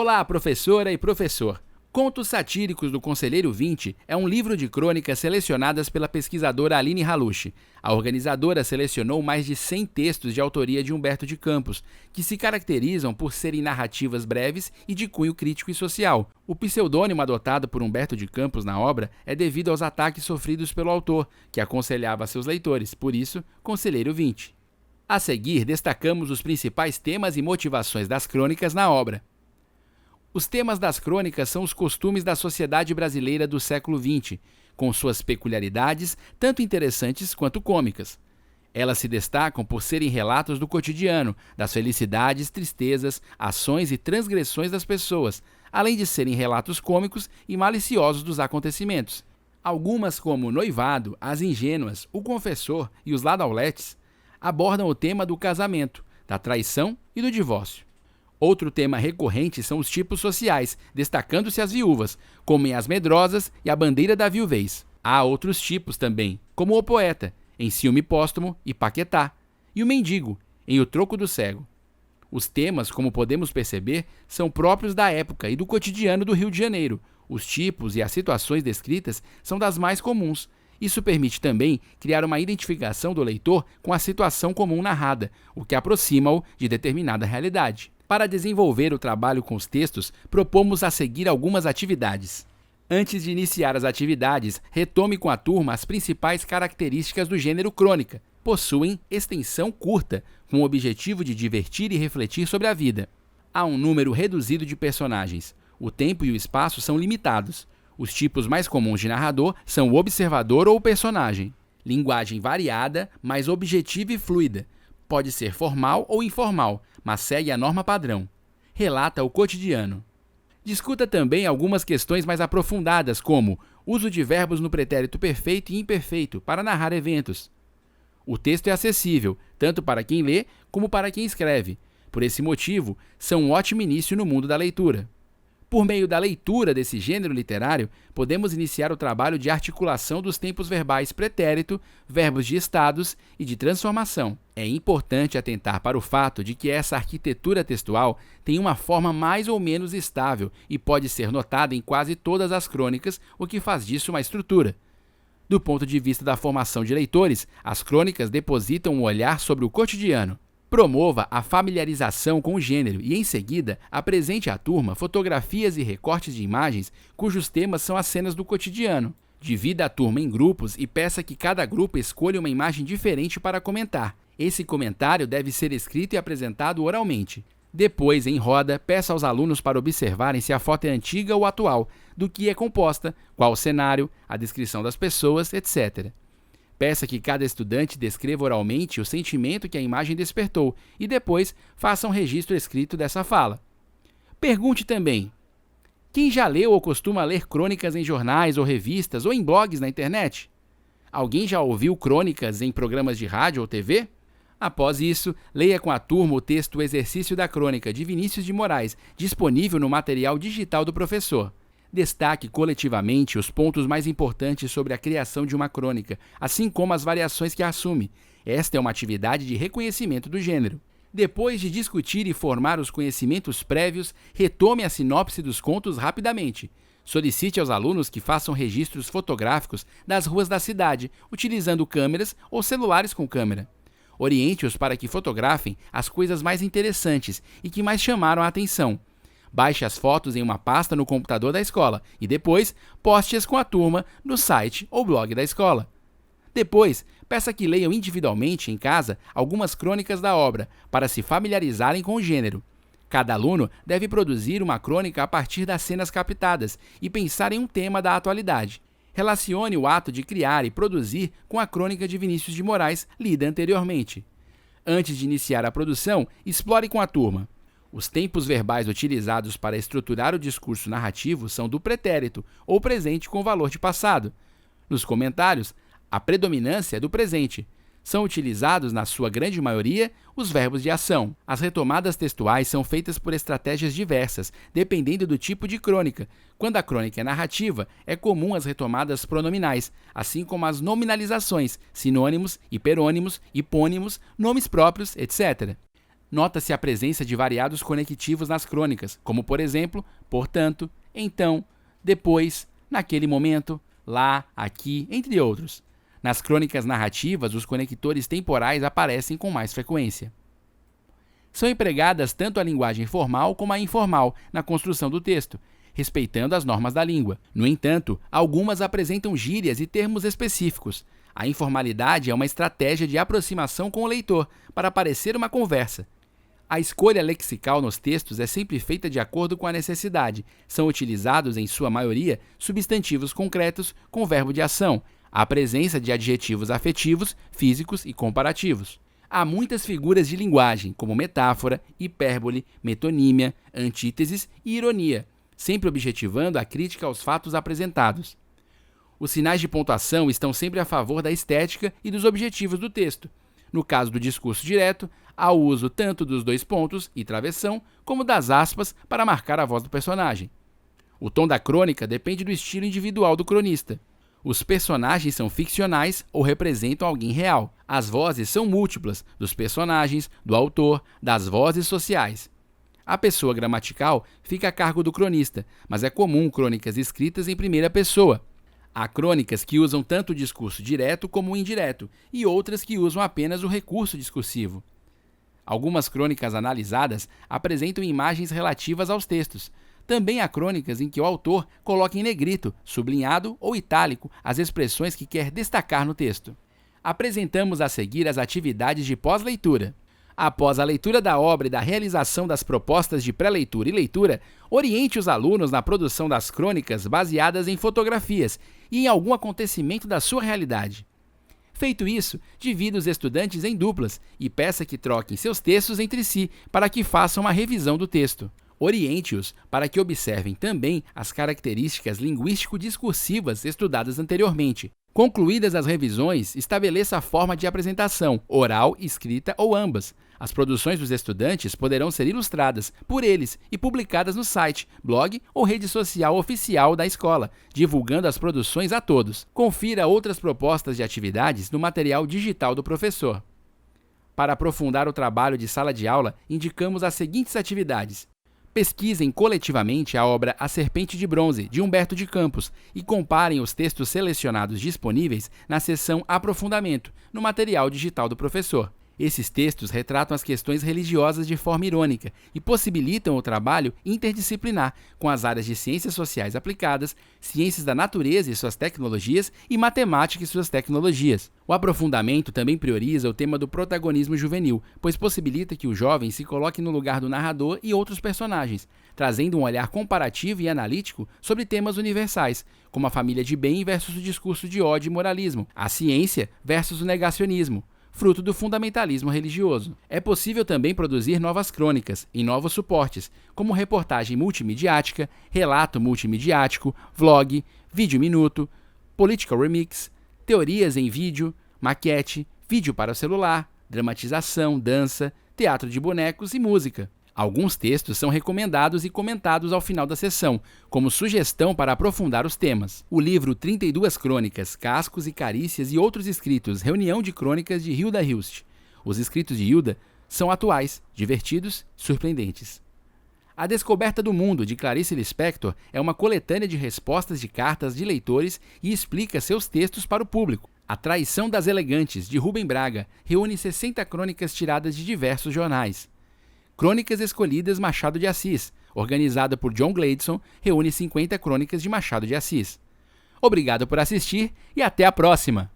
Olá, professora e professor! Contos Satíricos do Conselheiro 20 é um livro de crônicas selecionadas pela pesquisadora Aline Halushi. A organizadora selecionou mais de 100 textos de autoria de Humberto de Campos, que se caracterizam por serem narrativas breves e de cunho crítico e social. O pseudônimo adotado por Humberto de Campos na obra é devido aos ataques sofridos pelo autor, que aconselhava a seus leitores, por isso, Conselheiro 20. A seguir, destacamos os principais temas e motivações das crônicas na obra. Os temas das crônicas são os costumes da sociedade brasileira do século XX, com suas peculiaridades, tanto interessantes quanto cômicas. Elas se destacam por serem relatos do cotidiano, das felicidades, tristezas, ações e transgressões das pessoas, além de serem relatos cômicos e maliciosos dos acontecimentos. Algumas, como O Noivado, As Ingênuas, O Confessor e Os Ladauletes, abordam o tema do casamento, da traição e do divórcio. Outro tema recorrente são os tipos sociais, destacando-se as viúvas, como em As Medrosas e A Bandeira da Viuvez. Há outros tipos também, como o poeta, em Ciúme Póstumo e Paquetá, e o mendigo, em O Troco do Cego. Os temas, como podemos perceber, são próprios da época e do cotidiano do Rio de Janeiro. Os tipos e as situações descritas são das mais comuns. Isso permite também criar uma identificação do leitor com a situação comum narrada, o que aproxima-o de determinada realidade. Para desenvolver o trabalho com os textos, propomos a seguir algumas atividades. Antes de iniciar as atividades, retome com a turma as principais características do gênero crônica. Possuem extensão curta, com o objetivo de divertir e refletir sobre a vida. Há um número reduzido de personagens. O tempo e o espaço são limitados. Os tipos mais comuns de narrador são o observador ou o personagem. Linguagem variada, mas objetiva e fluida. Pode ser formal ou informal, mas segue a norma padrão. Relata o cotidiano. Discuta também algumas questões mais aprofundadas, como uso de verbos no pretérito perfeito e imperfeito para narrar eventos. O texto é acessível, tanto para quem lê como para quem escreve. Por esse motivo, são um ótimo início no mundo da leitura. Por meio da leitura desse gênero literário, podemos iniciar o trabalho de articulação dos tempos verbais pretérito, verbos de estados e de transformação. É importante atentar para o fato de que essa arquitetura textual tem uma forma mais ou menos estável e pode ser notada em quase todas as crônicas, o que faz disso uma estrutura. Do ponto de vista da formação de leitores, as crônicas depositam um olhar sobre o cotidiano. Promova a familiarização com o gênero e, em seguida, apresente à turma fotografias e recortes de imagens cujos temas são as cenas do cotidiano. Divida a turma em grupos e peça que cada grupo escolha uma imagem diferente para comentar. Esse comentário deve ser escrito e apresentado oralmente. Depois, em roda, peça aos alunos para observarem se a foto é antiga ou atual, do que é composta, qual o cenário, a descrição das pessoas, etc. Peça que cada estudante descreva oralmente o sentimento que a imagem despertou e depois faça um registro escrito dessa fala. Pergunte também: quem já leu ou costuma ler crônicas em jornais ou revistas ou em blogs na internet? Alguém já ouviu crônicas em programas de rádio ou TV? Após isso, leia com a turma o texto O Exercício da Crônica, de Vinícius de Moraes, disponível no material digital do professor. Destaque coletivamente os pontos mais importantes sobre a criação de uma crônica, assim como as variações que assume. Esta é uma atividade de reconhecimento do gênero. Depois de discutir e formar os conhecimentos prévios, retome a sinopse dos contos rapidamente. Solicite aos alunos que façam registros fotográficos das ruas da cidade, utilizando câmeras ou celulares com câmera. Oriente-os para que fotografem as coisas mais interessantes e que mais chamaram a atenção. Baixe as fotos em uma pasta no computador da escola e depois poste-as com a turma no site ou blog da escola. Depois, peça que leiam individualmente em casa algumas crônicas da obra para se familiarizarem com o gênero. Cada aluno deve produzir uma crônica a partir das cenas captadas e pensar em um tema da atualidade. Relacione o ato de criar e produzir com a crônica de Vinícius de Moraes, lida anteriormente. Antes de iniciar a produção, explore com a turma. Os tempos verbais utilizados para estruturar o discurso narrativo são do pretérito ou presente com valor de passado. Nos comentários, a predominância é do presente. São utilizados, na sua grande maioria, os verbos de ação. As retomadas textuais são feitas por estratégias diversas, dependendo do tipo de crônica. Quando a crônica é narrativa, é comum as retomadas pronominais, assim como as nominalizações, sinônimos, hiperônimos, hipônimos, nomes próprios, etc. Nota-se a presença de variados conectivos nas crônicas, como por exemplo, portanto, então, depois, naquele momento, lá, aqui, entre outros. Nas crônicas narrativas, os conectores temporais aparecem com mais frequência. São empregadas tanto a linguagem formal como a informal na construção do texto, respeitando as normas da língua. No entanto, algumas apresentam gírias e termos específicos. A informalidade é uma estratégia de aproximação com o leitor, para parecer uma conversa. A escolha lexical nos textos é sempre feita de acordo com a necessidade. São utilizados, em sua maioria, substantivos concretos com verbo de ação, a presença de adjetivos afetivos, físicos e comparativos. Há muitas figuras de linguagem, como metáfora, hipérbole, metonímia, antíteses e ironia, sempre objetivando a crítica aos fatos apresentados. Os sinais de pontuação estão sempre a favor da estética e dos objetivos do texto. No caso do discurso direto, há o uso tanto dos dois pontos e travessão, como das aspas para marcar a voz do personagem. O tom da crônica depende do estilo individual do cronista. Os personagens são ficcionais ou representam alguém real. As vozes são múltiplas, dos personagens, do autor, das vozes sociais. A pessoa gramatical fica a cargo do cronista, mas é comum crônicas escritas em primeira pessoa. Há crônicas que usam tanto o discurso direto como o indireto, e outras que usam apenas o recurso discursivo. Algumas crônicas analisadas apresentam imagens relativas aos textos. Também há crônicas em que o autor coloca em negrito, sublinhado ou itálico as expressões que quer destacar no texto. Apresentamos a seguir as atividades de pós-leitura. Após a leitura da obra e da realização das propostas de pré-leitura e leitura, oriente os alunos na produção das crônicas baseadas em fotografias e em algum acontecimento da sua realidade. Feito isso, divida os estudantes em duplas e peça que troquem seus textos entre si para que façam uma revisão do texto. Oriente-os para que observem também as características linguístico-discursivas estudadas anteriormente. Concluídas as revisões, estabeleça a forma de apresentação, oral, escrita ou ambas. As produções dos estudantes poderão ser ilustradas por eles e publicadas no site, blog ou rede social oficial da escola, divulgando as produções a todos. Confira outras propostas de atividades no material digital do professor. Para aprofundar o trabalho de sala de aula, indicamos as seguintes atividades. Pesquisem coletivamente a obra A Serpente de Bronze, de Humberto de Campos, e comparem os textos selecionados disponíveis na seção Aprofundamento, no material digital do professor. Esses textos retratam as questões religiosas de forma irônica e possibilitam o trabalho interdisciplinar com as áreas de ciências sociais aplicadas, ciências da natureza e suas tecnologias e matemática e suas tecnologias. O aprofundamento também prioriza o tema do protagonismo juvenil, pois possibilita que o jovem se coloque no lugar do narrador e outros personagens, trazendo um olhar comparativo e analítico sobre temas universais, como a família de bem versus o discurso de ódio e moralismo, a ciência versus o negacionismo, fruto do fundamentalismo religioso. É possível também produzir novas crônicas, em novos suportes, como reportagem multimediática, relato multimediático, vlog, vídeo minuto, political remix, teorias em vídeo, maquete, vídeo para o celular, dramatização, dança, teatro de bonecos e música. Alguns textos são recomendados e comentados ao final da sessão, como sugestão para aprofundar os temas. O livro 32 Crônicas, Cascos e Carícias e Outros Escritos, Reunião de Crônicas de Hilda Hilst. Os escritos de Hilda são atuais, divertidos e surpreendentes. A Descoberta do Mundo, de Clarice Lispector, é uma coletânea de respostas de cartas de leitores e explica seus textos para o público. A Traição das Elegantes, de Rubem Braga, reúne 60 crônicas tiradas de diversos jornais. Crônicas Escolhidas Machado de Assis, organizada por John Gleidson, reúne 50 crônicas de Machado de Assis. Obrigado por assistir e até a próxima!